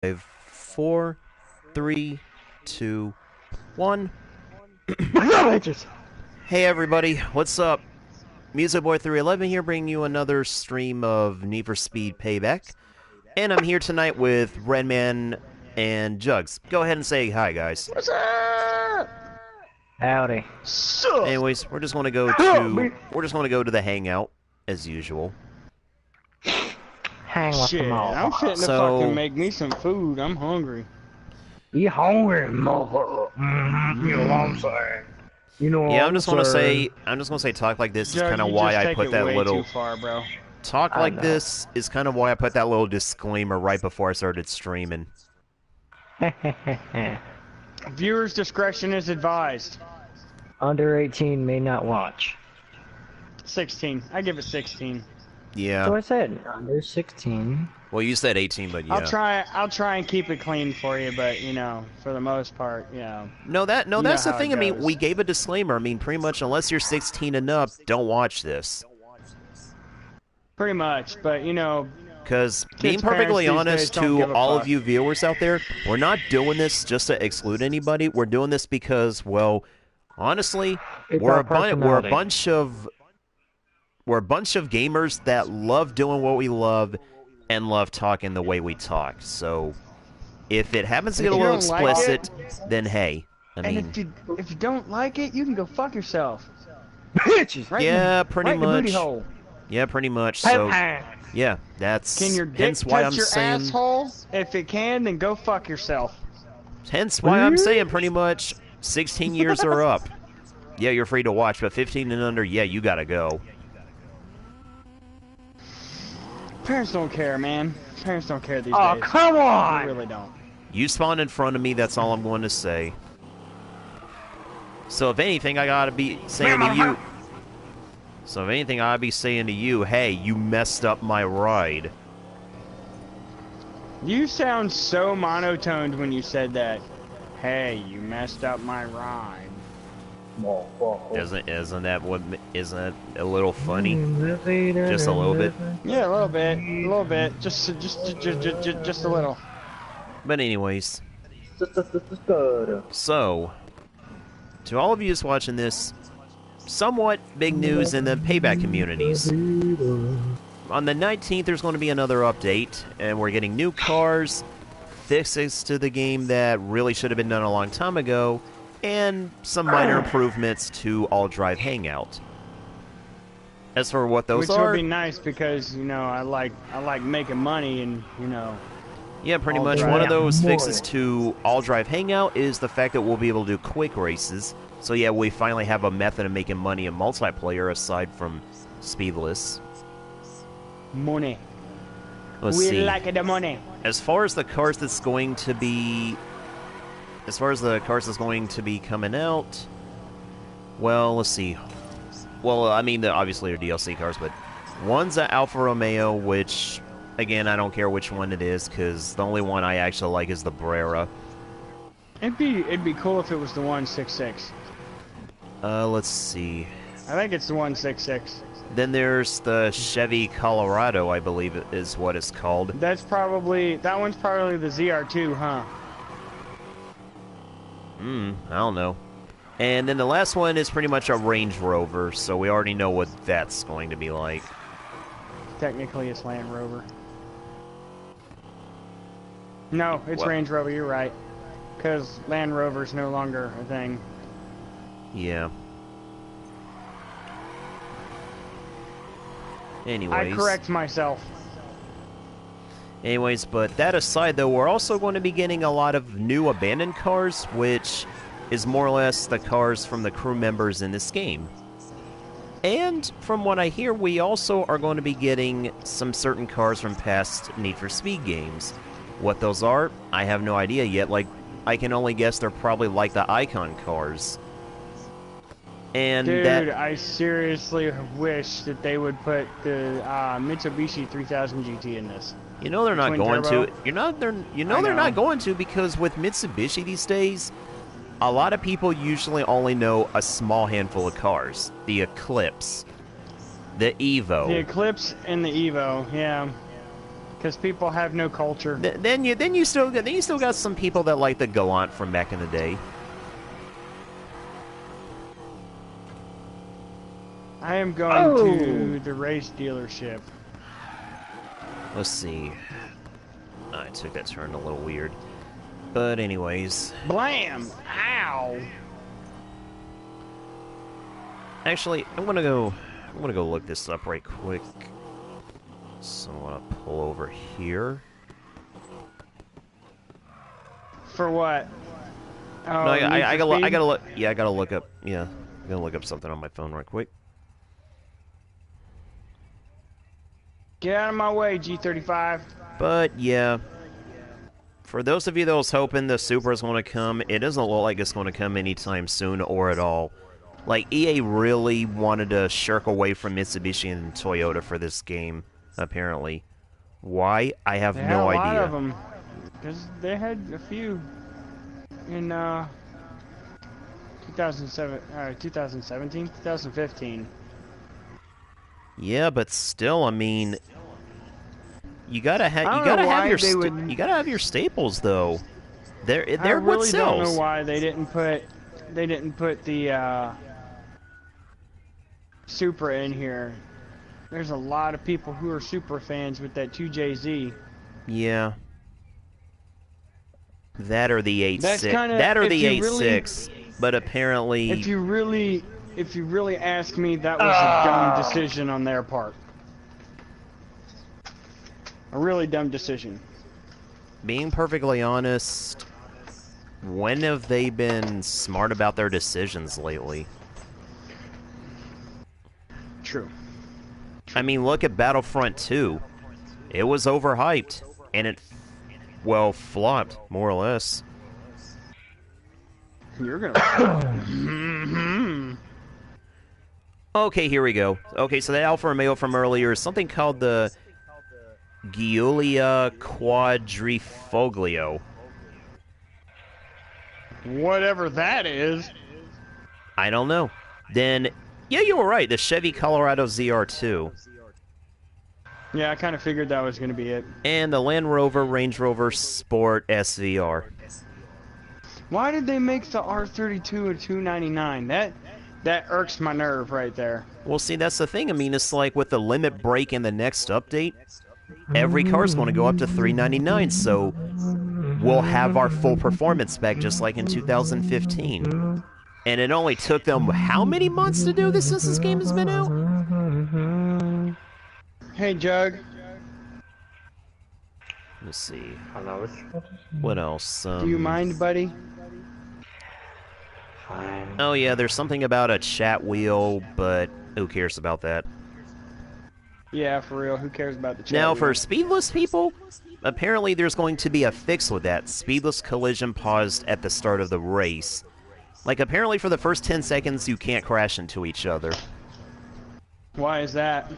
5, 4, 3, 2, 1. Hey everybody, what's up? Music Boy 311 here, bringing you another stream of Need for Speed Payback. And I'm here tonight with Redman and Juggs. Go ahead and say hi, guys. What's up? Howdy. Sup? Anyways, we're just going to go to the hangout as usual. Hang with Shit, them all. I'm fitting to fucking make me some food. I'm hungry. You hungry, motherfucker? You know what I'm saying? You know what Yeah, I'm just gonna say talk like this is kind of why I put that little too far, bro. talk like this is kind of why I put that little disclaimer right before I started streaming. Viewers' discretion is advised. Under 18 may not watch. 16. I give it 16. Yeah. So I said under 16. Well, you said 18, but yeah. I'll try and keep it clean for you, but you know, for the most part, you know. That's the thing. I mean, we gave a disclaimer. I mean, pretty much, unless you're 16 and up, don't watch this. Pretty much, but you know. Because being perfectly honest to all of you viewers out there, we're not doing this just to exclude anybody. We're doing this because, well, honestly, we're a bunch of gamers that love doing what we love and love talking the way we talk. So, if it happens to get a little explicit, then hey, I mean, and if you don't like it, you can go fuck yourself. Bitches. Right yeah, pretty much. Yeah, pretty much. So, yeah, that's can your dick hence why touch I'm your saying. Asshole? If it can, then go fuck yourself. Hence why I'm saying pretty much 16 years or up. Yeah, you're free to watch, but 15 and under, yeah, you gotta go. Parents don't care, man. Parents don't care these days. Oh, come on! They really don't. You spawned in front of me, that's all I'm going to say. So if anything, I gotta be saying to you... So if anything, I'd be saying to you, hey, you messed up my ride. You sound so monotoned when you said that. Hey, you messed up my ride. Isn't that a little funny? Just a little bit. Yeah, a little bit, just a little. But anyways, so to all of you who's watching this, somewhat big news in the payback communities. On the 19th, there's going to be another update, and we're getting new cars, fixes to the game that really should have been done a long time ago, and some minor improvements to All Drive Hangout. As for what those are, which would be nice because you know I like making money and you know. Yeah, pretty much one of those fixes to All Drive Hangout is the fact that we'll be able to do quick races. So yeah, we finally have a method of making money in multiplayer aside from speedless. Money. Let's see. We like the money. As far as the cars that's going to be coming out, well, let's see. Well, I mean, obviously they're DLC cars, but one's an Alfa Romeo, which, again, I don't care which one it is, because the only one I actually like is the Brera. It'd be cool if it was the 166. Let's see. I think it's the 166. Then there's the Chevy Colorado, I believe is what it's called. That one's probably the ZR2, huh? I don't know. And then the last one is pretty much a Range Rover, so we already know what that's going to be like. Technically, it's Land Rover. No, it's What? Range Rover, you're right. Because Land Rover's no longer a thing. Yeah. Anyways. I correct myself. Anyways, but that aside, though, we're also going to be getting a lot of new abandoned cars, which is more or less the cars from the crew members in this game. And from what I hear, we also are going to be getting some certain cars from past Need for Speed games. What those are, I have no idea yet. Like, I can only guess they're probably like the Icon cars. And dude, I seriously wish that they would put the Mitsubishi 3000 GT in this. You know they're not going to. They're not going to, because with Mitsubishi these days, a lot of people usually only know a small handful of cars. The Eclipse, the Evo. The Eclipse and the Evo, yeah. Because people have no culture. Then you still got some people that like the Gallant from back in the day. I am going to the race dealership. Let's see. I took that turn a little weird. But anyways. Blam! Ow! Actually, I'm gonna go look this up right quick. So I wanna pull over here. For what? Oh, No, I gotta look. Yeah, I gotta look up. Yeah, I'm gonna look up something on my phone right quick. Get out of my way, G35. But yeah, for those of you that was hoping the Super is going to come, it doesn't look like it's going to come anytime soon or at all. Like, EA really wanted to shirk away from Mitsubishi and Toyota for this game, apparently. Why? I have no idea. They had a lot of them, because they had a few in 2015. Yeah, but still, I mean, you gotta have your staples though. They're what sells. I really don't know why they didn't put the Supra in here. There's a lot of people who are Supra fans with that 2JZ. Yeah. That or the 8.6. That or the 8.6. But apparently, if you really ask me, that was a dumb decision on their part. A really dumb decision. Being perfectly honest, when have they been smart about their decisions lately? True. I mean, look at Battlefront 2. It was overhyped, and it, well, flopped, more or less. You're gonna... Okay, here we go. Okay, so the Alfa Romeo from earlier is something called the Giulia Quadrifoglio. Whatever that is. I don't know. Then, yeah, you were right. The Chevy Colorado ZR2. Yeah, I kind of figured that was going to be it. And the Land Rover Range Rover Sport SVR. Why did they make the R32 a $299? That irks my nerve right there. Well, see, that's the thing. I mean, it's like with the limit break in the next update, every car's going to go up to $399, so we'll have our full performance back just like in 2015. And it only took them how many months to do this since this game has been out? Hey, Jug. Let's see. Hello. What else? Do you mind, buddy? Fine. Oh yeah, there's something about a chat wheel, but who cares about that? Yeah, for real. Who cares about the chat Now, wheel? for speedless people, apparently there's going to be a fix with that. Speedless collision paused at the start of the race. Like, apparently for the first 10 seconds, you can't crash into each other. Why is that?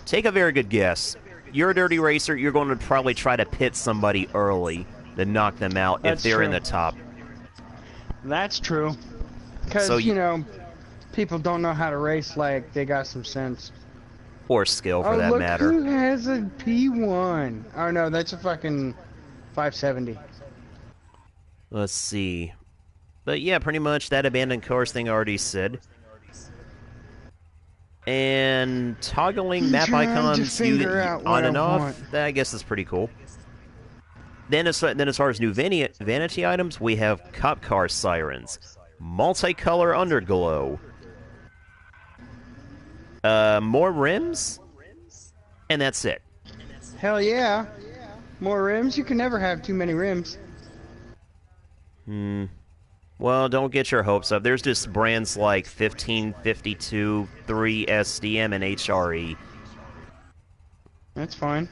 Take a very good guess. You're a dirty racer, you're going to probably try to pit somebody early to knock them out if they're in the top. That's true. Because, So you know, people don't know how to race like they got some sense. Or skill, for that look matter. who has a P1. Oh, no, that's a fucking 570. Let's see. But yeah, pretty much that abandoned cars thing I already said. And toggling map icons on and off, that I guess is pretty cool. Then as far as new vanity items, we have cop car sirens, multicolor underglow, more rims, and that's it. Hell yeah. More rims? You can never have too many rims. Well, don't get your hopes up. There's just brands like 1552, 3SDM, and HRE. That's fine.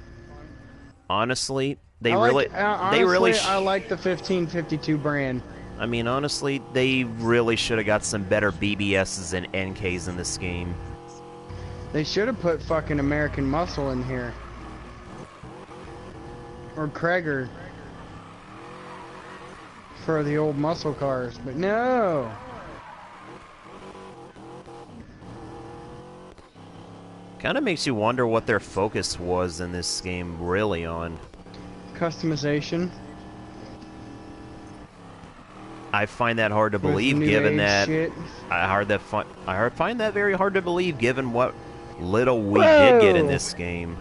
Honestly, I like the 1552 brand. I mean, honestly, they really should have got some better BBSs and NKs in this game. They should have put fucking American Muscle in here. Or Krager. For the old muscle cars, but no. Kind of makes you wonder what their focus was in this game really on. Customization. I find that hard to With believe, new given age that shit. I find that very hard to believe, given what little we did get in this game.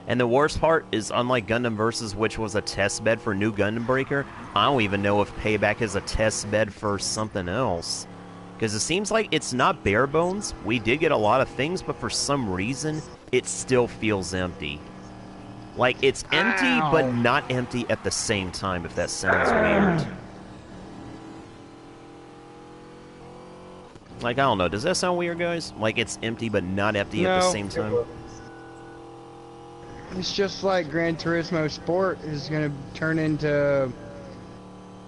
And the worst part is, unlike Gundam Versus, which was a test bed for new Gundam Breaker, I don't even know if Payback is a test bed for something else. Because it seems like it's not bare bones. We did get a lot of things, but for some reason, it still feels empty. Like, it's empty, Ow. but not empty at the same time, if that sounds weird. Like, I don't know. Does that sound weird, guys? Like, it's empty, but not empty at the No. same time? It's just like Gran Turismo Sport is going to turn into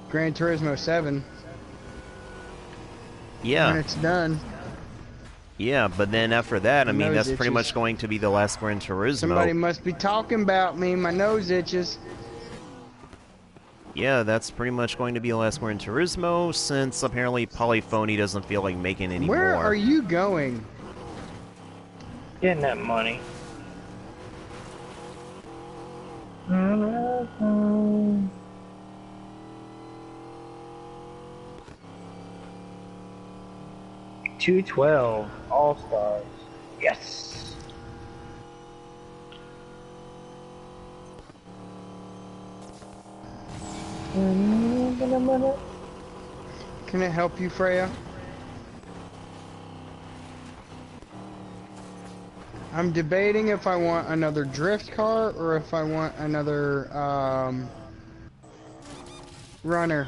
Gran Turismo 7 when Yeah. it's done. Yeah, but then after that, I My mean, nose that's pretty itches. much going to be the last Gran Turismo. Somebody must be talking about me. My nose itches. Yeah, that's pretty much going to be the last Gran Turismo, since apparently Polyphony doesn't feel like making any Where more. are you going? Getting that money. 212 All Stars. Yes. Can I help you, Freya? I'm debating if I want another drift car or if I want another runner.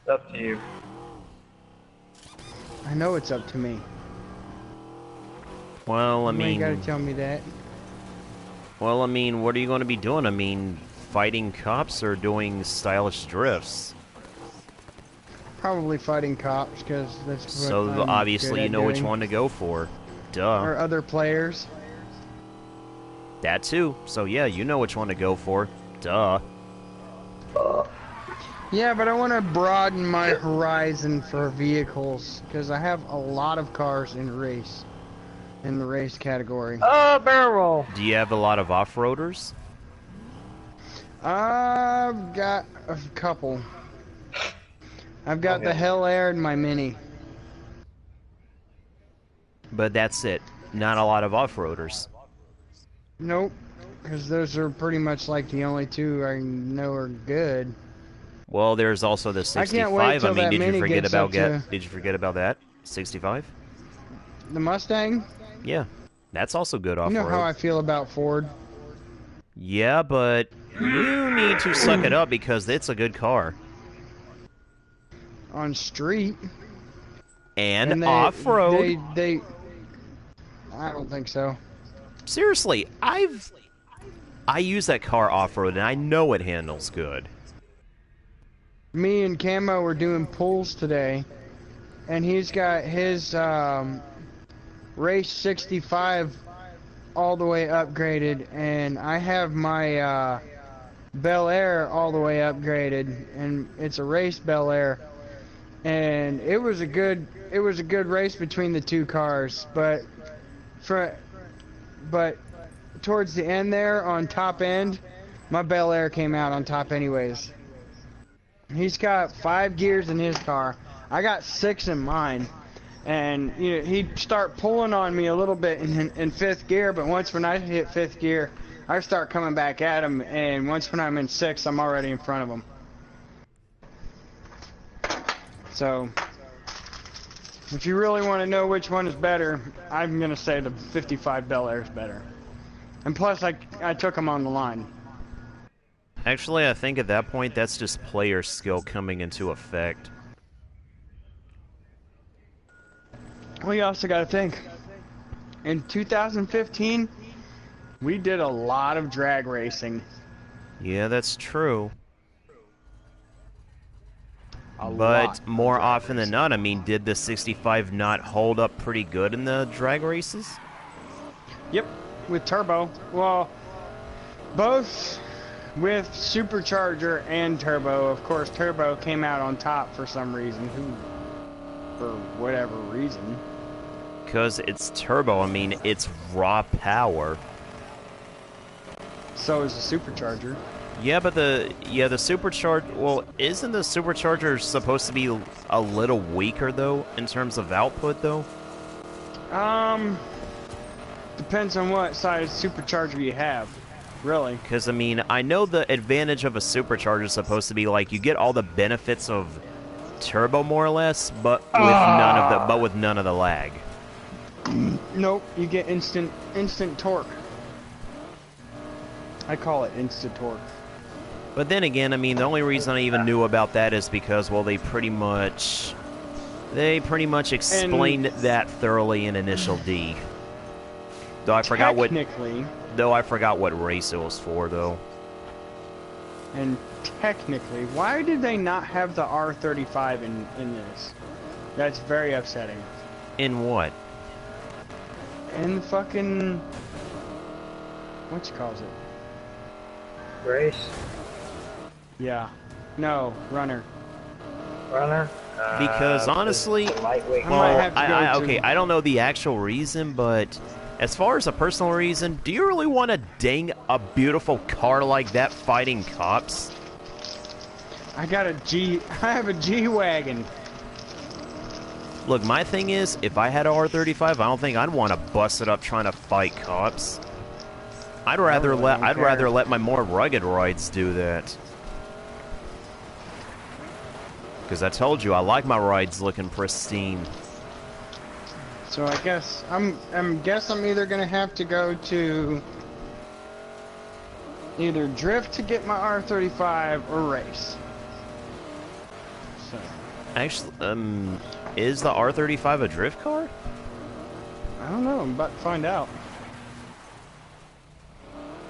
It's up to you. I know it's up to me. Well, I You ain't mean, gotta tell me that. what are you going to be doing? I mean, fighting cops or doing stylish drifts? Probably fighting cops, because that's what So I'm obviously good you at know which doing. one to go for. Duh. Or other players. That too. So yeah, you know which one to go for. Duh. Yeah, but I want to broaden my horizon for vehicles, because I have a lot of cars in the race category. Oh, barrel roll. Do you have a lot of off-roaders? I've got a couple. I've got the Okay. Hell Air and my Mini. But that's it. Not a lot of off-roaders. Nope, because those are pretty much like the only two I know are good. Well, there's also the I can't wait 65. till that did you Mini forget gets about up to- Did you forget about that? 65? The Mustang? Yeah. That's also good You off-road. know how I feel about Ford. Yeah, but you need to suck it up because it's a good car. On street. And they- off-road. They I don't think so. Seriously, I use that car off-road and I know it handles good. Me and Camo were doing pulls today, and he's got his race 65 all the way upgraded, and I have my Bel Air all the way upgraded, and it's a race Bel Air, and it was a good race between the two cars, but towards the end there on top end, my Bel Air came out on top anyways. He's got 5 gears in his car. I got 6 in mine. And you know, he'd start pulling on me a little bit in 5th gear, but when I hit 5th gear, I start coming back at him, and when I'm in 6th, I'm already in front of him. So, if you really want to know which one is better, I'm going to say the 55 Bel Air is better. And plus, I took him on the line. Actually, I think at that point, that's just player skill coming into effect. Well, you also got to think, in 2015, we did a lot of drag racing. Yeah, that's true. A lot But of more drag often than racing. not, I mean, did the 65 not hold up pretty good in the drag races? Yep, with turbo. Well, both with supercharger and turbo. Of course, turbo came out on top for some reason. For whatever reason. Because it's turbo. I mean, it's raw power. So is the supercharger. Yeah, but the supercharger. Well, isn't the supercharger supposed to be a little weaker though in terms of output though? Depends on what size supercharger you have, really. Because I mean, I know the advantage of a supercharger is supposed to be like you get all the benefits of turbo more or less, but with none of the lag. Nope, you get instant torque. I call it instant torque. But then again, I mean, the only reason I even knew about that is because, well, they pretty much explained that thoroughly in Initial D. Though I forgot what race it was for, though. And technically, why did they not have the R35 in this? That's very upsetting. In what? In the fucking... what you calls it? Race? Yeah. No, runner. Runner? Because honestly, Lightweight. well, I don't know the actual reason, but as far as a personal reason, do you really want to ding a beautiful car like that fighting cops? I have a G-Wagon. Look, my thing is, if I had a R35, I don't think I'd want to bust it up trying to fight cops. I'd rather let my more rugged rides do that. Because I told you, I like my rides looking pristine. So I guess I'm either gonna have to go to either drift to get my R35 or race. So. Actually, is the R35 a drift car? I don't know. I'm about to find out.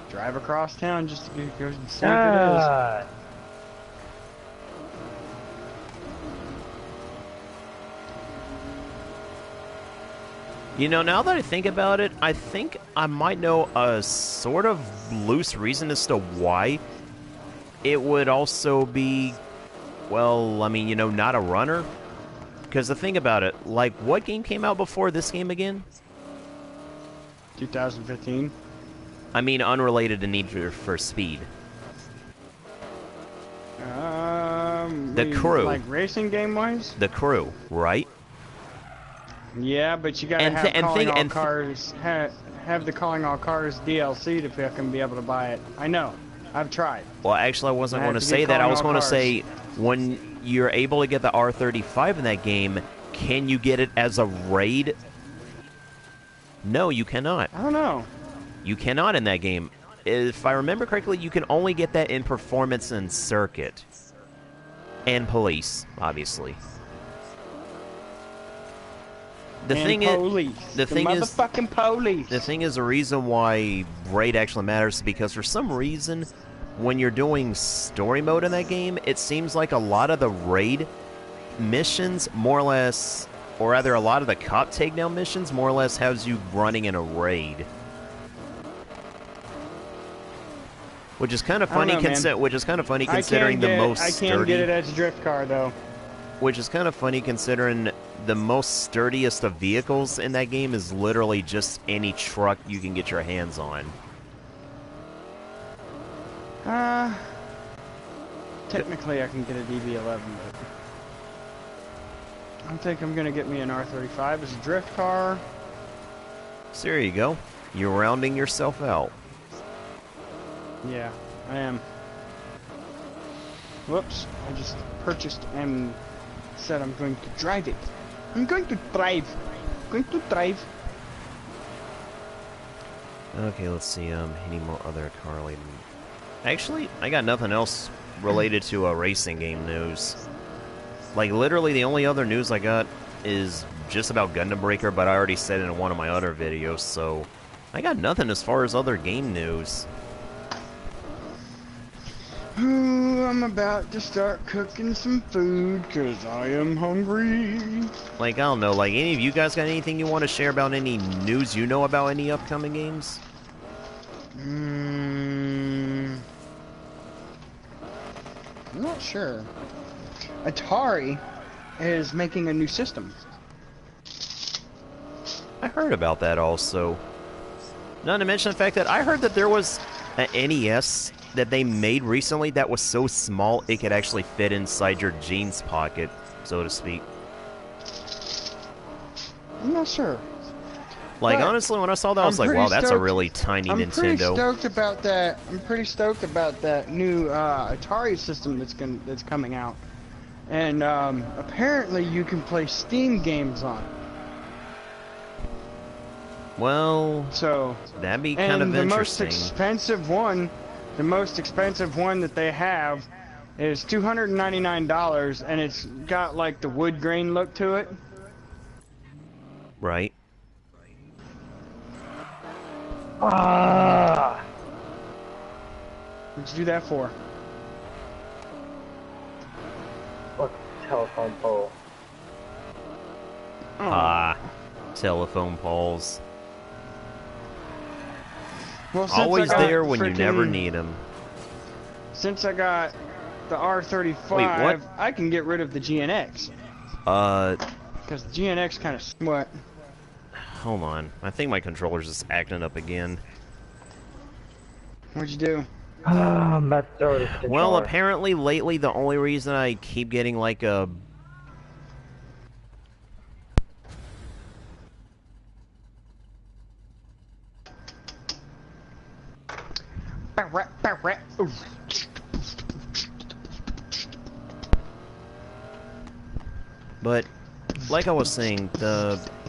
Drive across town just to go and see if it is. You know, now that I think about it, I think I might know a sort of loose reason as to why it would also be, well, I mean, you know, not a runner. Because the thing about it, like, what game came out before this game again? 2015. I mean, unrelated to Need for Speed. The Crew. Like racing game wise? The Crew, right? Yeah, but you gotta have the Calling All Cars DLC to fucking be able to buy it. I know. I've tried. Well, actually, I wasn't going to say that. I was going to say, when you're able to get the R35 in that game, can you get it as a raid? No, you cannot. I don't know. You cannot in that game. If I remember correctly, you can only get that in Performance and Circuit. And Police, obviously. The thing is, the thing is, the reason why raid actually matters is because for some reason, when you're doing story mode in that game, it seems like a lot of the raid missions, more or less, or rather, a lot of the cop takedown missions, more or less, has you running in a raid, which is kind of funny. Considering the most sturdy. I can't get it as a drift car though. Which is kind of funny considering the most sturdiest of vehicles in that game is literally just any truck you can get your hands on. Technically I can get a DB11, but I think I'm gonna get me an R35 as a drift car. So there you go. You're rounding yourself out. Yeah, I am. Whoops, I just purchased and said I'm going to drive it. I'm going to drive. Okay, let's see, any more other car related... Actually, I got nothing else related to racing game news. Like, literally the only other news I got is just about Gundam Breaker, but I already said it in one of my other videos, so... I got nothing as far as other game news. Ooh, I'm about to start cooking some food, because I am hungry. Like, I don't know, like, any of you guys got anything you want to share about any news you know about any upcoming games? I'm not sure. Atari is making a new system. I heard about that also. Not to mention the fact that I heard that there was an NES that they made recently that was so small it could actually fit inside your jeans pocket, so to speak. I'm not sure. Like, But honestly, when I saw that, I was like, wow, that's a really tiny Nintendo. I'm pretty stoked about that. I'm pretty stoked about that new Atari system that's coming out. And apparently you can play Steam games on it. Well, so that'd be kind of interesting. The most expensive one that they have is $299, and it's got like the wood grain look to it. Right. Ah! What'd you do that for? Fuck telephone pole. Oh. Ah, telephone poles. Well, always there when you never need them. Since I got the R35, wait, what? I can get rid of the GNX. Because the GNX kind of smut. Hold on. I think my controller's just acting up again. What'd you do? Well, apparently lately the only reason I keep getting like a... But, like I was saying,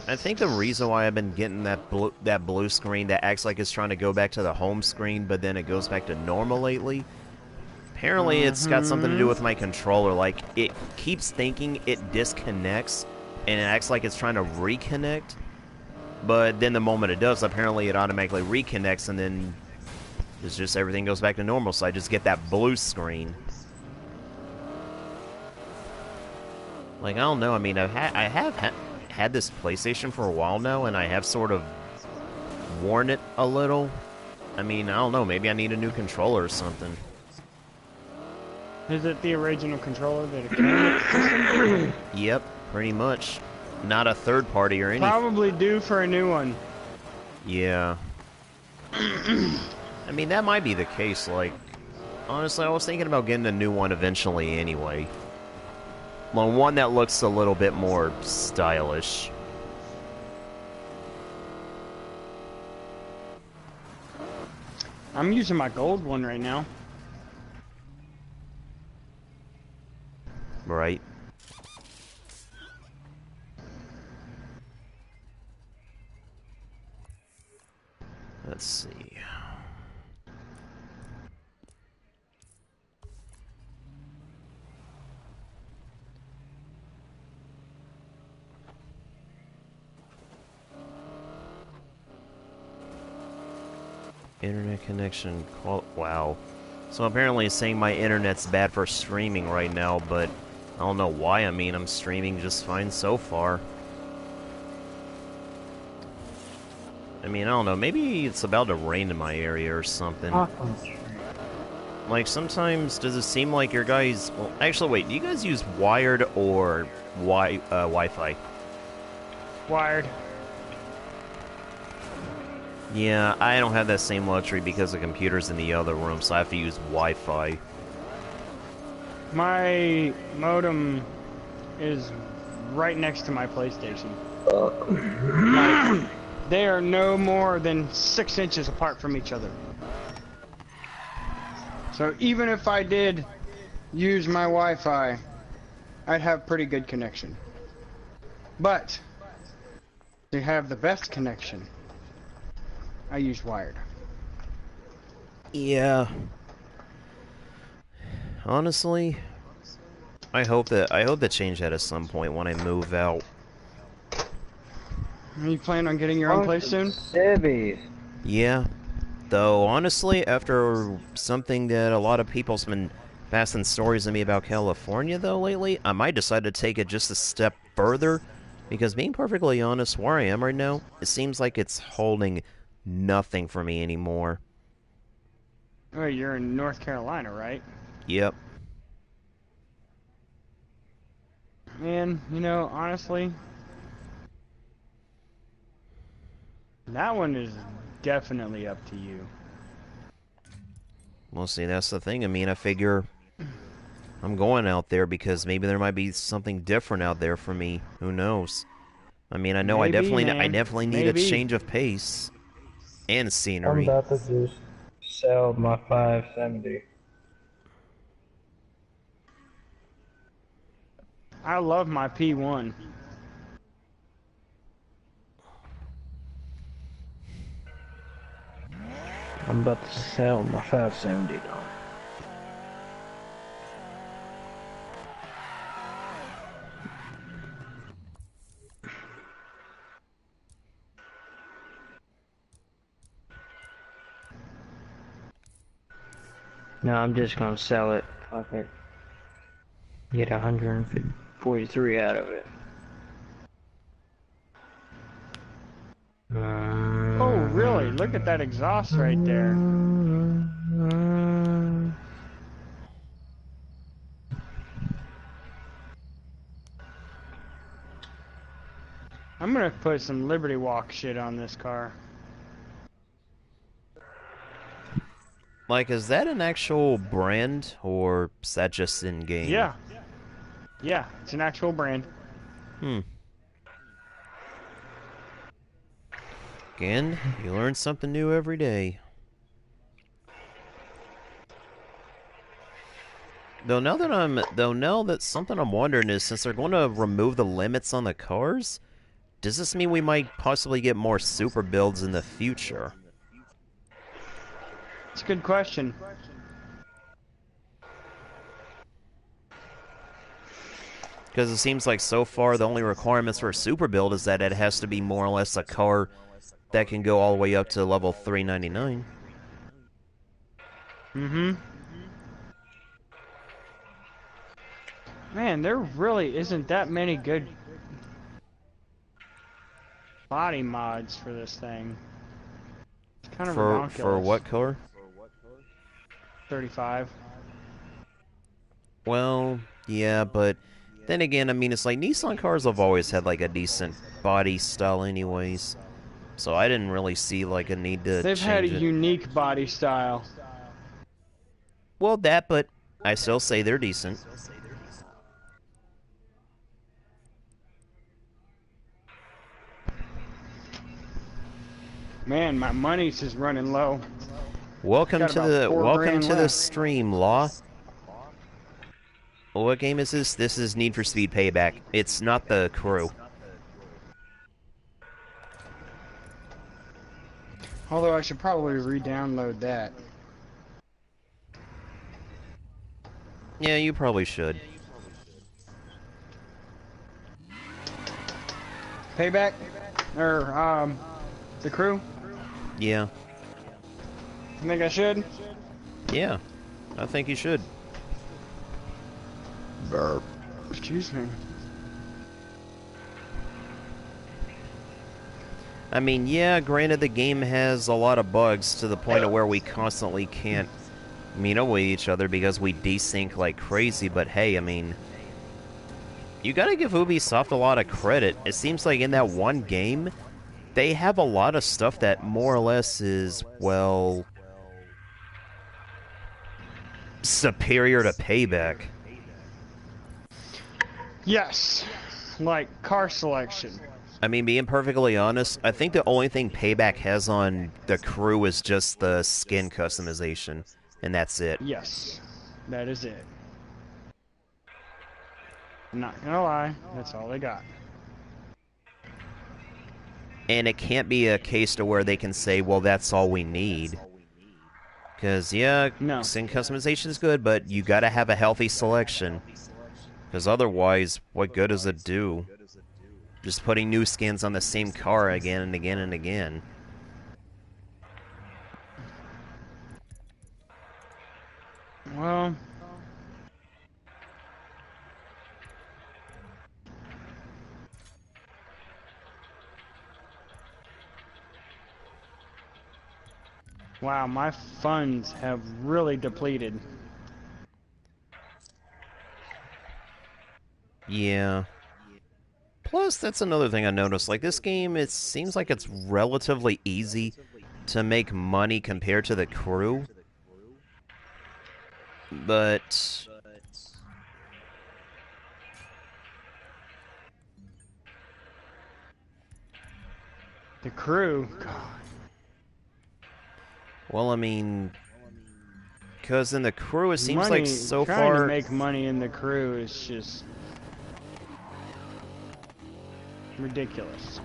I think the reason why I've been getting that blue screen that acts like it's trying to go back to the home screen, but then it goes back to normal lately, apparently it's got something to do with my controller. Like, it keeps thinking it disconnects, and it acts like it's trying to reconnect, but then the moment it does, apparently it automatically reconnects, and then it's just everything goes back to normal, so I just get that blue screen. Like, I don't know, I mean, I have had this PlayStation for a while now, and I have sort of worn it a little. I mean, I don't know, maybe I need a new controller or something. Is it the original controller that it came with? Yep, pretty much. Not a third party or anything. Probably due for a new one. Yeah. I mean, that might be the case, like, honestly, I was thinking about getting a new one eventually anyway. Well, one that looks a little bit more stylish. I'm using my gold one right now. Right. Let's see. Internet connection. Wow. So apparently it's saying my internet's bad for streaming right now, but I don't know why. I mean, I'm streaming just fine so far. I mean, I don't know. Maybe it's about to rain in my area or something. Like, sometimes, does it seem like your guys... Well, actually, wait. Do you guys use wired or Wi-Fi? Wired. Yeah, I don't have that same luxury because the computer's in the other room, so I have to use Wi-Fi. My modem is right next to my PlayStation. Like, they are no more than 6 inches apart from each other. So even if I did use my Wi-Fi, I'd have pretty good connection. But to have the best connection, I use wired. Yeah. Honestly, I hope to change that at some point when I move out. Are you planning on getting your own place soon? Yeah. Though, honestly, after something that a lot of people's been passing stories to me about California, though, lately, I might decide to take it just a step further. Because being perfectly honest, where I am right now, it seems like it's holding nothing for me anymore. Oh, you're in North Carolina, right? Yep. And, you know, honestly, that one is definitely up to you. Well, see, that's the thing. I mean, I figure I'm going out there because maybe there might be something different out there for me. Who knows? I mean, I know Maybe, I man. definitely need a Maybe. change of pace and I'm scenery. about to just sell my 570. I love my P1. I'm about to sell my 570 though. No, I'm just gonna sell it. Fuck it. Get 143 out of it. Oh, really? Look at that exhaust right there. I'm gonna put some Liberty Walk shit on this car. Like, is that an actual brand, or is that just in-game? Yeah. Yeah, it's an actual brand. Hmm. Again, you learn something new every day. Though now that something I'm wondering is, since they're going to remove the limits on the cars, does this mean we might possibly get more super builds in the future? It's a good question. Because it seems like so far the only requirements for a super build is that it has to be more or less a car that can go all the way up to level 399. Mm-hmm. Man, there really isn't that many good body mods for this thing. It's kind of For ridiculous. what car? 35. Well, yeah, but then again, I mean, it's like Nissan cars have always had like a decent body style anyways. So I didn't really see like a need to They've had a change it. unique body style. Well, that, but I still say they're decent. Man, my money's just running low. Welcome Got to about the 4 grand welcome to the left. stream, Law. What game is this? This is Need for Speed Payback. It's not the Crew. Although I should probably re-download that. Yeah, you probably should. Payback? Or, the Crew? Yeah. You think I should? Yeah. I think you should. Burp. Excuse me. I mean, yeah, granted the game has a lot of bugs to the point of where we constantly can't meet up with each other because we desync like crazy, but hey, I mean, you gotta give Ubisoft a lot of credit. It seems like in that one game, they have a lot of stuff that more or less is, well, superior to Payback. Yes. Like car selection. I mean, being perfectly honest, I think the only thing Payback has on the Crew is just the skin customization, and that's it. Yes. That is it. I'm not gonna lie, that's all they got. And it can't be a case to where they can say, well, that's all we need. Because, yeah, No. skin customization is good, but you gotta have a healthy selection. Because otherwise, what good does it do? Just putting new skins on the same car again and again and again. Well... Wow, my funds have really depleted. Yeah. Plus, that's another thing I noticed. Like, this game, it seems like it's relatively easy to make money compared to the crew. But... The crew. God. Well, I mean... Because in the crew, it seems Money, like so trying far... to make money in the crew is just ridiculous.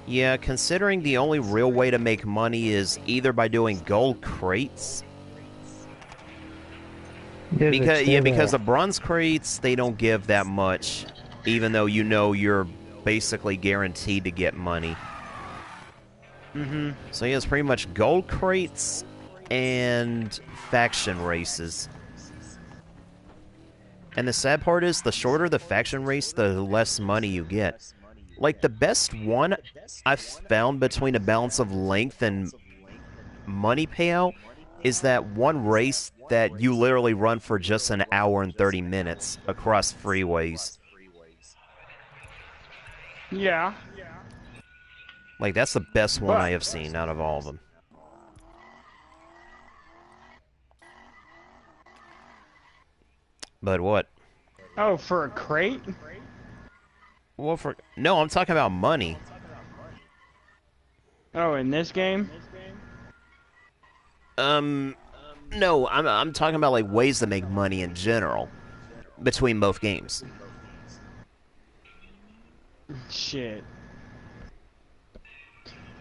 Yeah, considering the only real way to make money is either by doing gold crates. Because the bronze crates, they don't give that much, even though you know you're basically guaranteed to get money. So yeah, it's pretty much gold crates and faction races. And the sad part is, the shorter the faction race, the less money you get. Like, the best one I've found between a balance of length and money payout is that one race that you literally run for just an hour and 30 minutes across freeways. Yeah. Like, that's the best one I have seen out of all of them. But what? Oh, for a crate? Well, no, I'm talking about money. Oh, in this game? No, I'm talking about, like, ways to make money in general between both games. Shit.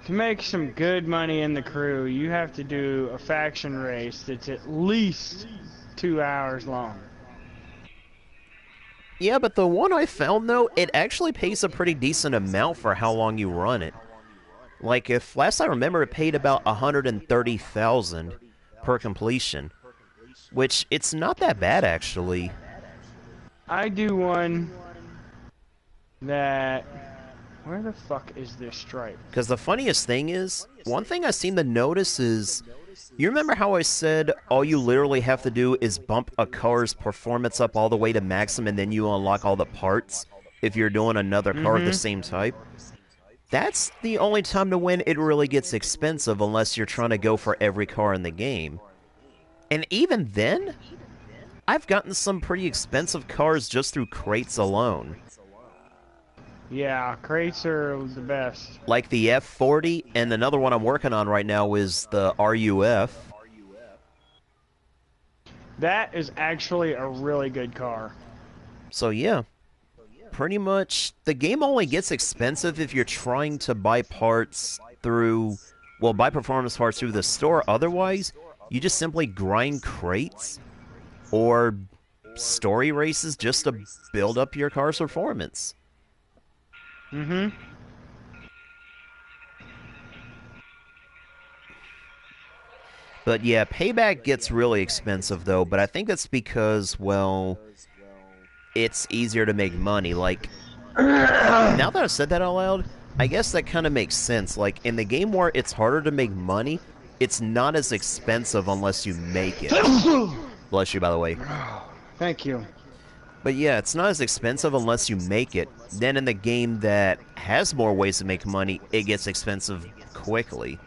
To make some good money in the crew, you have to do a faction race that's at least 2 hours long. Yeah, but the one I found, though, it actually pays a pretty decent amount for how long you run it. Like, if last I remember, it paid about 130,000 per completion, which it's not that bad, actually. I do one that... Where the fuck is this stripe? Because the funniest thing is, one thing I seem to notice is, you remember how I said all you literally have to do is bump a car's performance up all the way to maximum and then you unlock all the parts if you're doing another car of the same type? That's the only time to win it really gets expensive unless you're trying to go for every car in the game. And even then, I've gotten some pretty expensive cars just through crates alone. Yeah, crates are the best. Like the F40, and another one I'm working on right now is the RUF. That is actually a really good car. So yeah, pretty much, the game only gets expensive if you're trying to buy parts through, well, buy performance parts through the store. Otherwise, you just simply grind crates or story races just to build up your car's performance. But yeah, Payback gets really expensive though, but I think that's because, well, it's easier to make money. Like, now that I've said that out loud, I guess that kind of makes sense. Like, in the game where it's harder to make money, it's not as expensive unless you make it. Bless you, by the way. Thank you. But yeah, it's not as expensive unless you make it. Then in the game that has more ways to make money, it gets expensive quickly.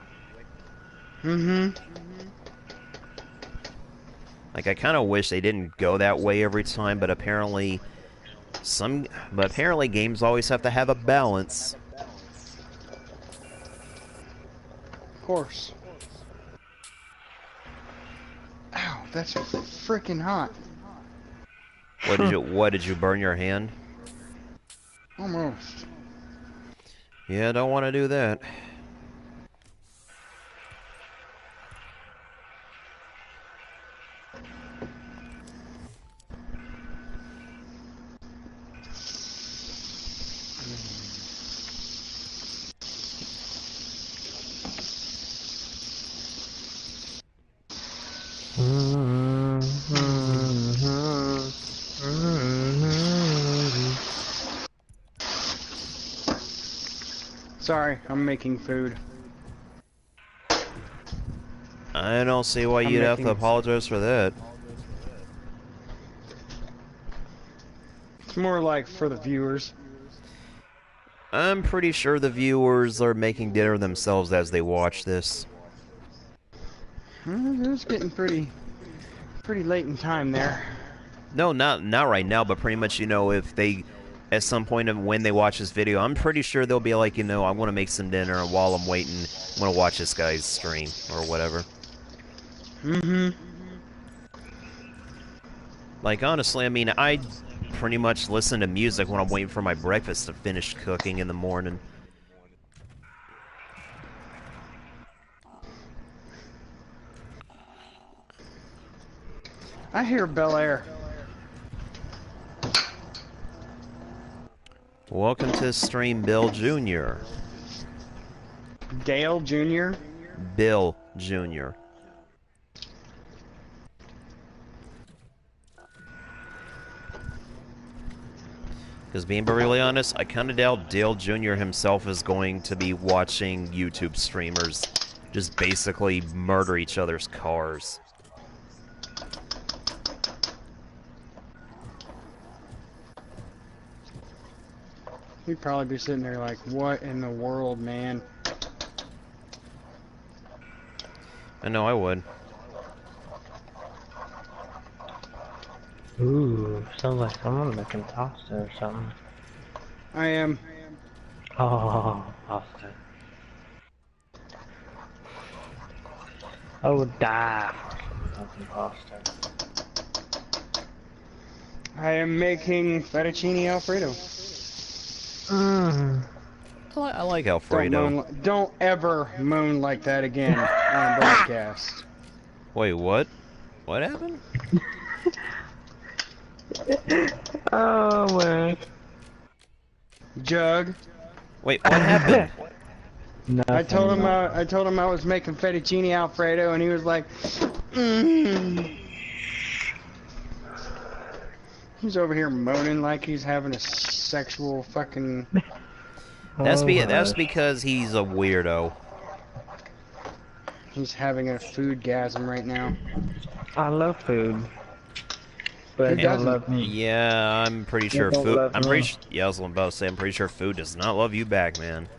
Like, I kind of wish they didn't go that way every time, but apparently games always have to have a balance. Of course. Ow, that's freaking hot. What did you burn your hand? Almost. Yeah, don't want to do that. Sorry, I'm making food. I don't see why you'd have to apologize for that. It's more like for the viewers. I'm pretty sure the viewers are making dinner themselves as they watch this. It's getting pretty late in time there. No, not right now, but pretty much, you know, if they, at some point of when they watch this video, I'm pretty sure they'll be like, you know, I want to make some dinner, and while I'm waiting, I'm going to watch this guy's stream, or whatever. Mm-hmm. Like, honestly, I mean, I pretty much listen to music when I'm waiting for my breakfast to finish cooking in the morning. I hear Bel Air. Welcome to stream, Bill Jr. Dale Jr. Bill Jr. Because being brutally honest, I kind of doubt Dale Jr. himself is going to be watching YouTube streamers just basically murder each other's cars. He'd probably be sitting there like, what in the world, man? I know I would. Ooh, sounds like someone making pasta or something. I am. Oh, pasta. I would die for some pasta. I am making fettuccine Alfredo. I like Alfredo. Don't ever moan like that again on broadcast. Wait, what? What happened? Oh, man. Jug. Wait, what happened? Nothing, I told him I was making fettuccine Alfredo, and he was like, He's over here moaning like he's having a sexual fucking. That's because he's a weirdo. He's having a food-gasm right now. I love food. But it don't love me. Yeah, I'm pretty sure food. Yeah, I was about to say, I'm pretty sure food does not love you back, man.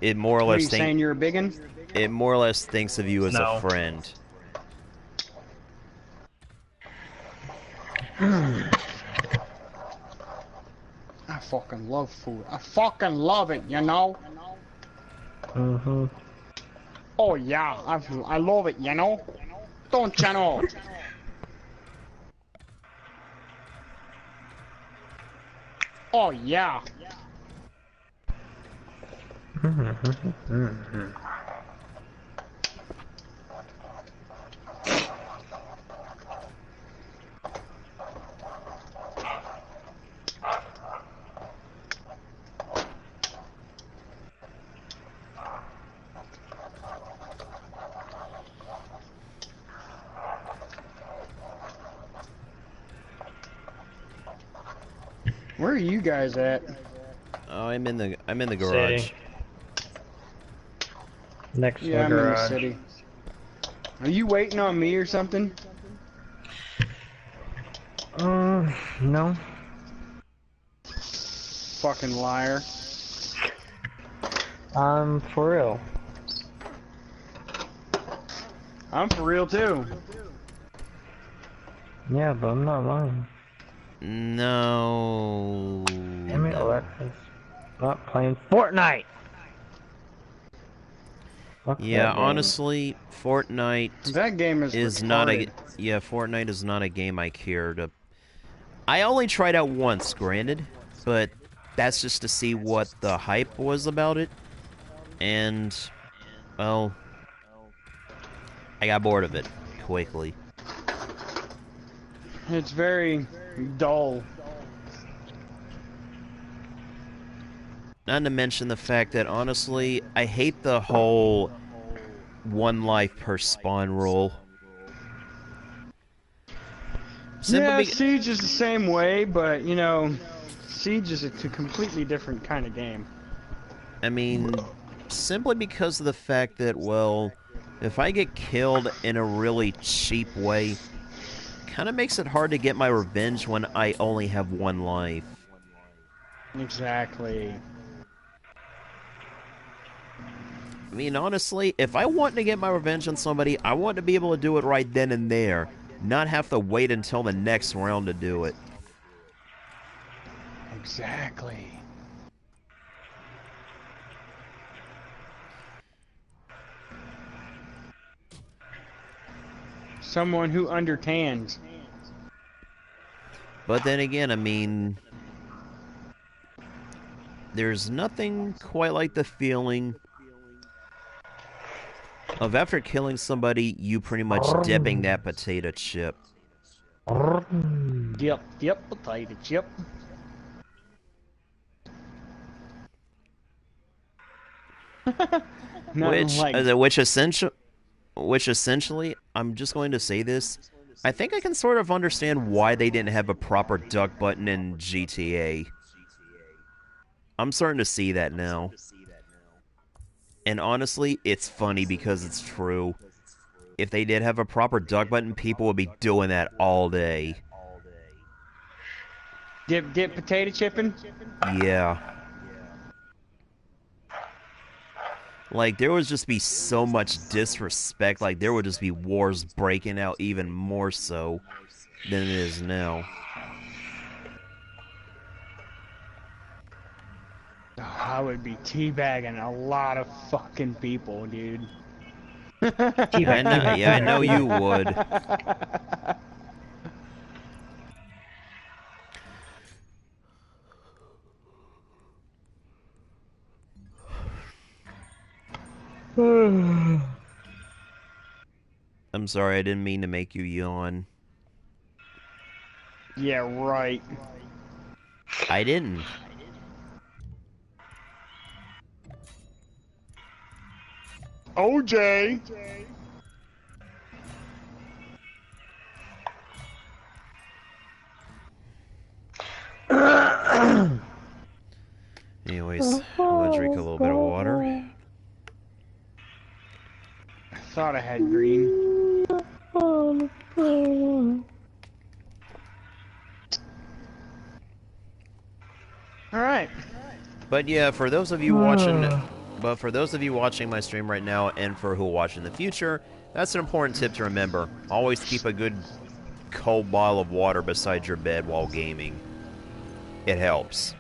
It more or less thinks. Saying you're a biggin? It more or less thinks of you as a friend. I fucking love food. I fucking love it, you know? Mm-hmm. Oh yeah, I love it, you know? Don't you know? Oh yeah. Where are you guys at? Oh, I'm in the garage. City. Next to the I'm garage. in the city. Are you waiting on me or something? No. Fucking liar. For real. I'm for real too. Yeah, but I'm not lying. No. Damn it, Alexis. Not playing Fortnite! Fuck Yeah, that game. honestly, Fortnite That game is not a. retarded. Yeah, Fortnite is not a game I care to. I only tried out once, granted, but that's just to see what the hype was about it, and well, I got bored of it quickly. It's very dull. Not to mention the fact that, honestly, I hate the whole one life per spawn rule. Yeah, Siege is the same way, but, you know, Siege is a completely different kind of game. I mean, simply because of the fact that, well, if I get killed in a really cheap way, kind of makes it hard to get my revenge when I only have one life. Exactly. I mean, honestly, if I want to get my revenge on somebody, I want to be able to do it right then and there, not have to wait until the next round to do it. Exactly. Someone who understands. But then again, I mean, there's nothing quite like the feeling of after killing somebody, you pretty much dipping that potato chip. Yep, potato chip. Which essentially, I'm just going to say this, I think I can sort of understand why they didn't have a proper duck button in GTA. I'm starting to see that now. And honestly, it's funny because it's true. If they did have a proper duck button, people would be doing that all day. Dip potato chipping? Yeah. Like, there would just be so much disrespect. Like, there would just be wars breaking out even more so than it is now. I would be teabagging a lot of fucking people, dude. I know you would. I'm sorry, I didn't mean to make you yawn. Yeah, right. I didn't. OJ! Anyways, I'm gonna drink a little bit of water. I thought I had green. Alright. But yeah, for those of you watching my stream right now and for who watch in the future, that's an important tip to remember. Always keep a good cold bottle of water beside your bed while gaming. It helps.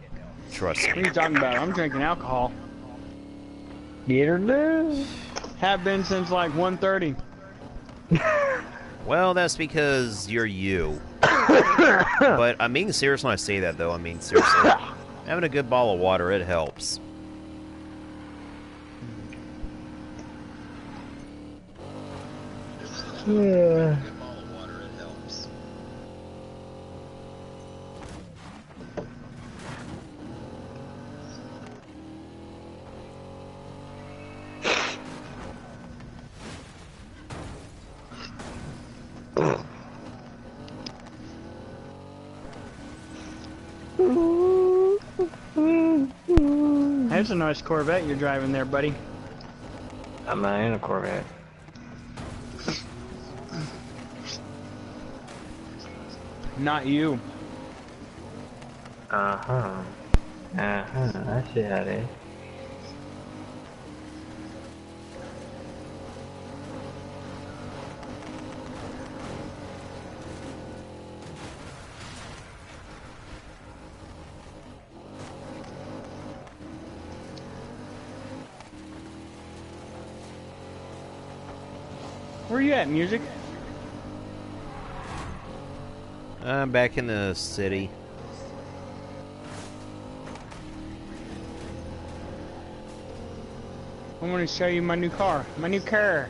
Trust me. What are you talking about? I'm drinking alcohol. Get her loose. Have been since like 1:30. Well, that's because you're you. But I'm being serious when I say that, though. I mean, seriously. Having a good bottle of water, it helps. Yeah. That's a nice Corvette you're driving there, buddy. I'm not in a Corvette. Not you. Uh-huh. I see how it is. Where you at, music? I'm back in the city. I want to show you my new car. My new car.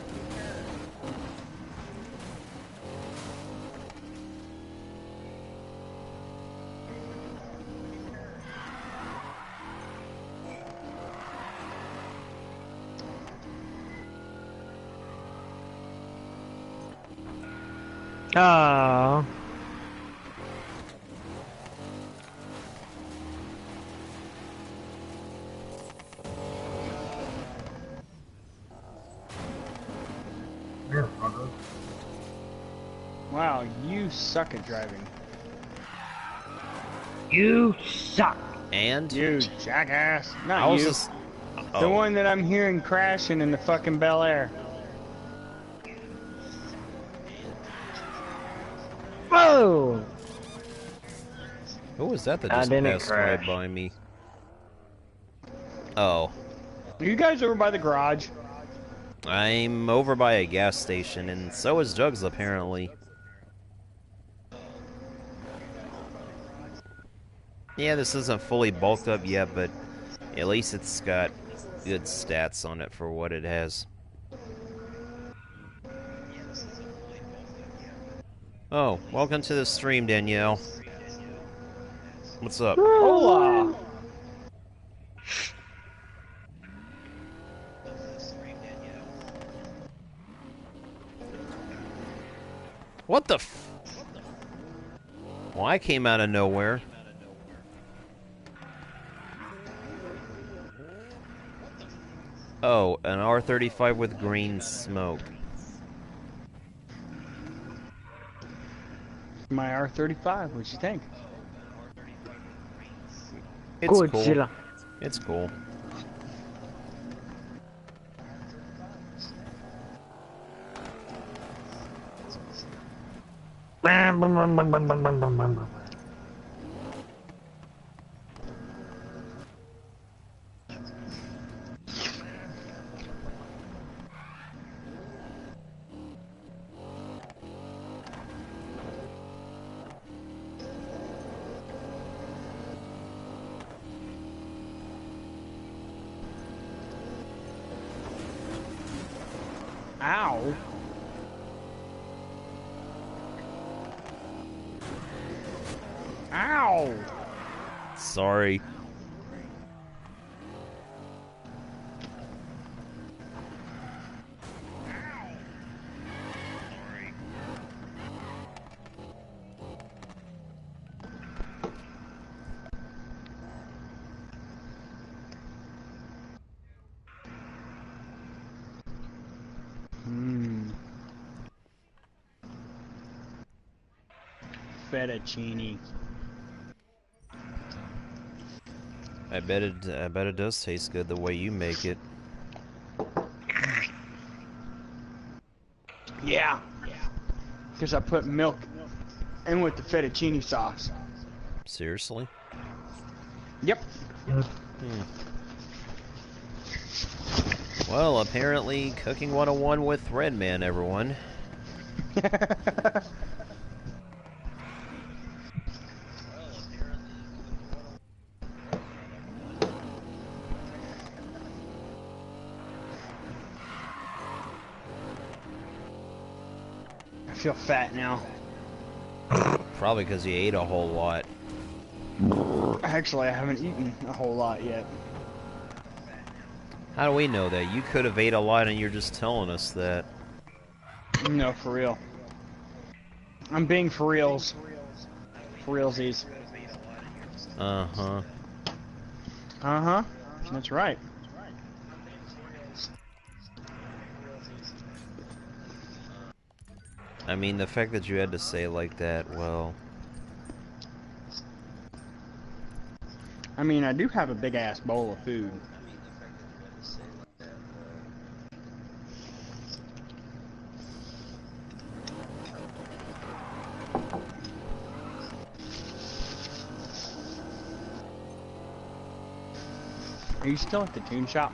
Oh. Wow, you suck at driving. You suck. And You jackass. I Not was you. just. The Oh, one that I'm hearing crashing in the fucking Bel Air. Whoa! who was that that I just didn't passed right crash. by me? Oh, Are you guys over by the garage? I'm over by a gas station, and so is Juggs apparently. Yeah, this isn't fully bulked up yet, but at least it's got good stats on it for what it has. Oh, welcome to the stream, Danielle. What's up? Hola! What the f... Well, I came out of nowhere. Oh, an R35 with green smoke. My R35, what'd you think? It's Godzilla. cool. It's cool. Bam, bam, bam, bam, bam, bam, bam, bam, bam. Ow! Ow! Sorry. Fettuccine. I bet it does taste good the way you make it. Yeah. Because I put milk in with the fettuccine sauce. Seriously? Yep. Well, apparently Cooking 101 with Redman, everyone. I feel fat now. Probably because you ate a whole lot. Actually, I haven't eaten a whole lot yet. How do we know that? You could have ate a lot and you're just telling us that. No, for real. I'm being for reals. For realsies. Uh-huh. Uh-huh. That's right. I mean, the fact that you had to say it like that, well... I mean, I do have a big-ass bowl of food. Are you still at the tune shop?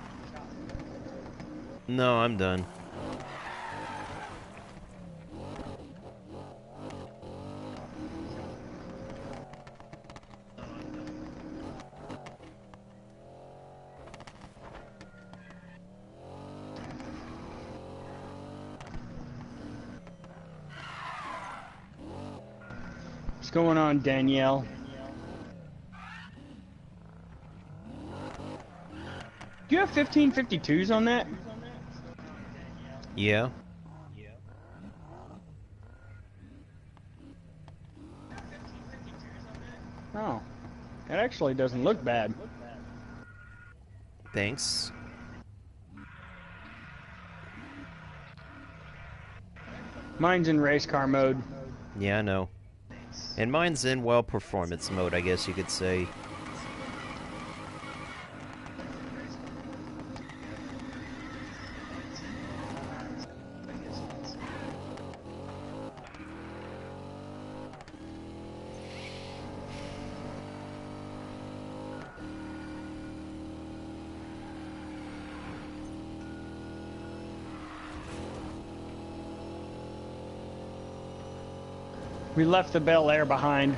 No, I'm done. What's going on, Danielle? Do you have 1552s on that? Yeah? Oh. That actually doesn't look bad. Thanks. Mine's in race car mode. Yeah, I know. And mine's in, well, performance mode, I guess you could say. We left the Bel Air behind.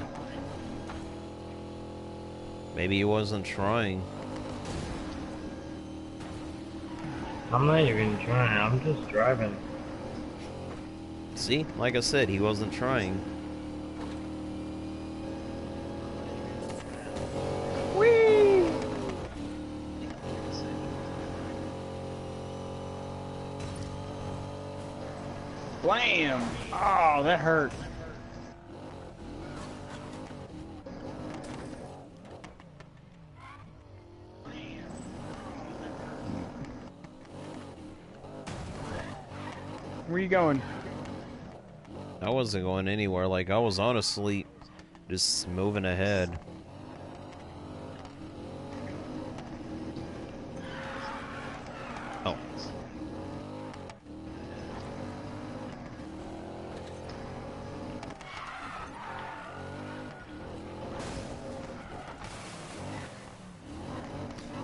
Maybe he wasn't trying. I'm not even trying, I'm just driving. See? Like I said, he wasn't trying. Whee! Blam! Oh, that hurt. Where you going? I wasn't going anywhere. Like, I was honestly just moving ahead. Oh.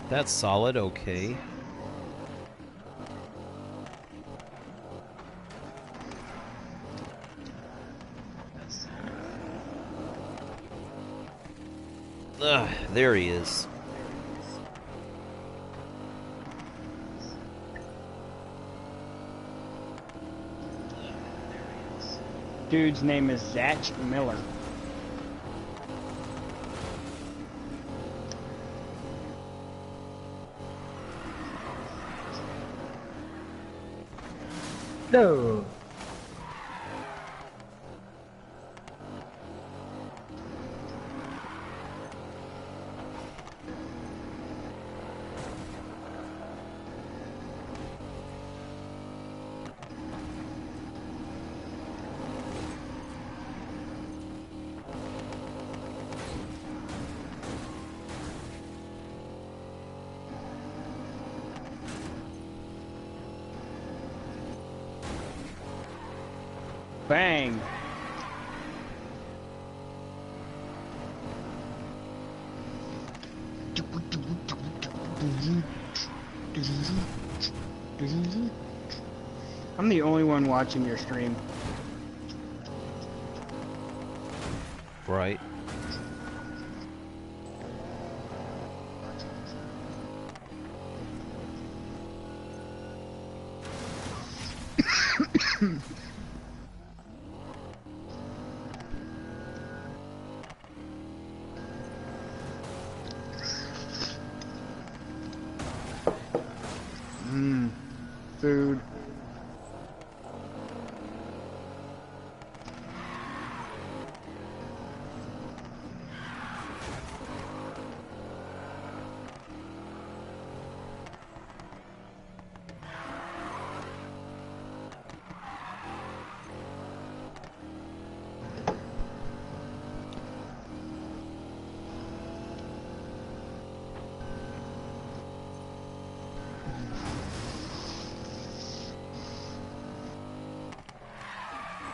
That's solid, okay. Ugh, there he is. Dude's name is Zach Miller. No. Bang! I'm the only one watching your stream. Right. Food.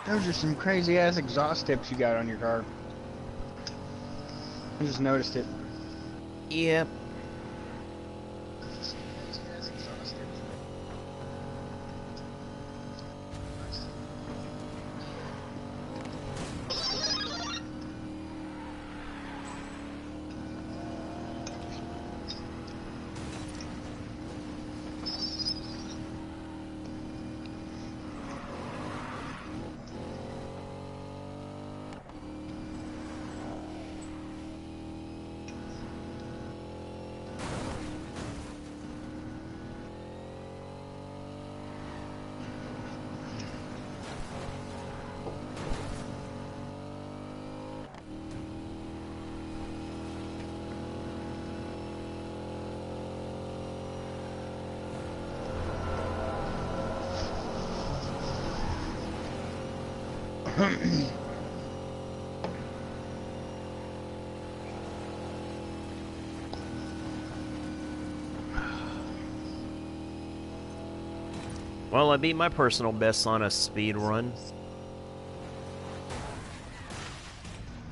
Those are some crazy ass exhaust tips you got on your car. I just noticed it. Yep. Well, I beat my personal best on a speed run.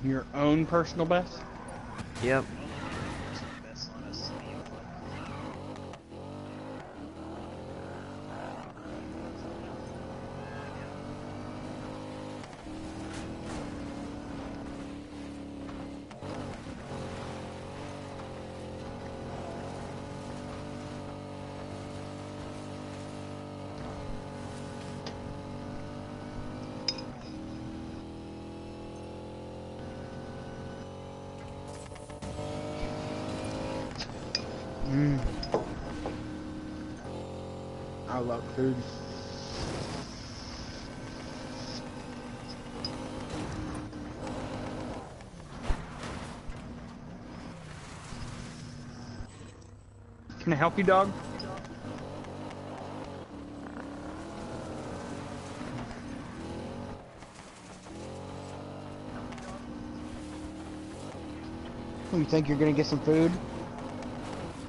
Your own personal best? Yep. I love food. Can I help you, dog? You think you're gonna get some food?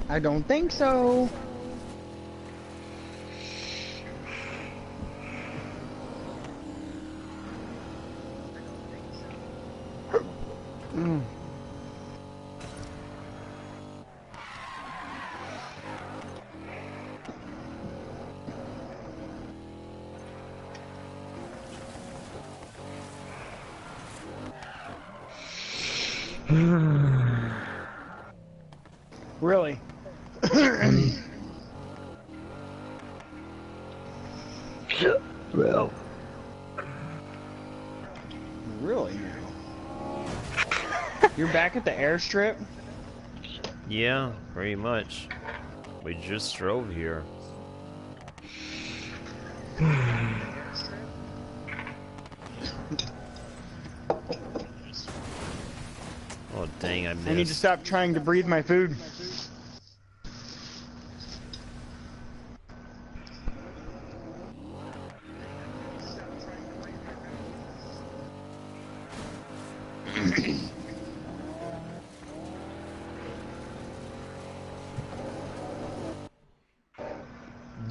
I don't think so. Really? Well. Really? You're back at the airstrip? Yeah, pretty much. We just drove here. Oh dang, I missed. I need to stop trying to breathe my food.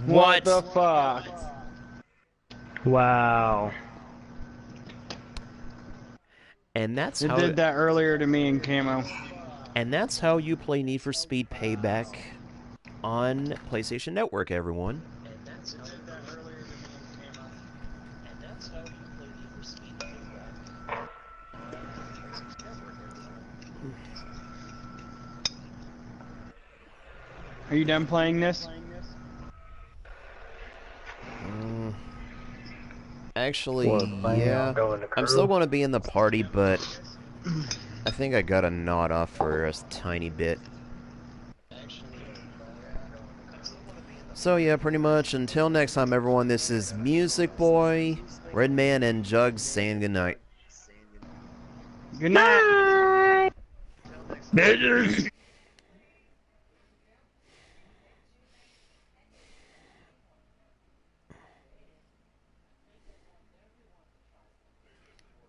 What the fuck? Wow. And that's It how did that earlier to me in camo. And that's how you play Need for Speed Payback on PlayStation Network, everyone. Are you done playing this? Actually, What, yeah. going to I'm still crew? going to be in the party, but I think I got a nod off for a tiny bit. So yeah, pretty much. Until next time, everyone, this is Music Boy, Redman and Juggs saying goodnight. Good night. Bitches.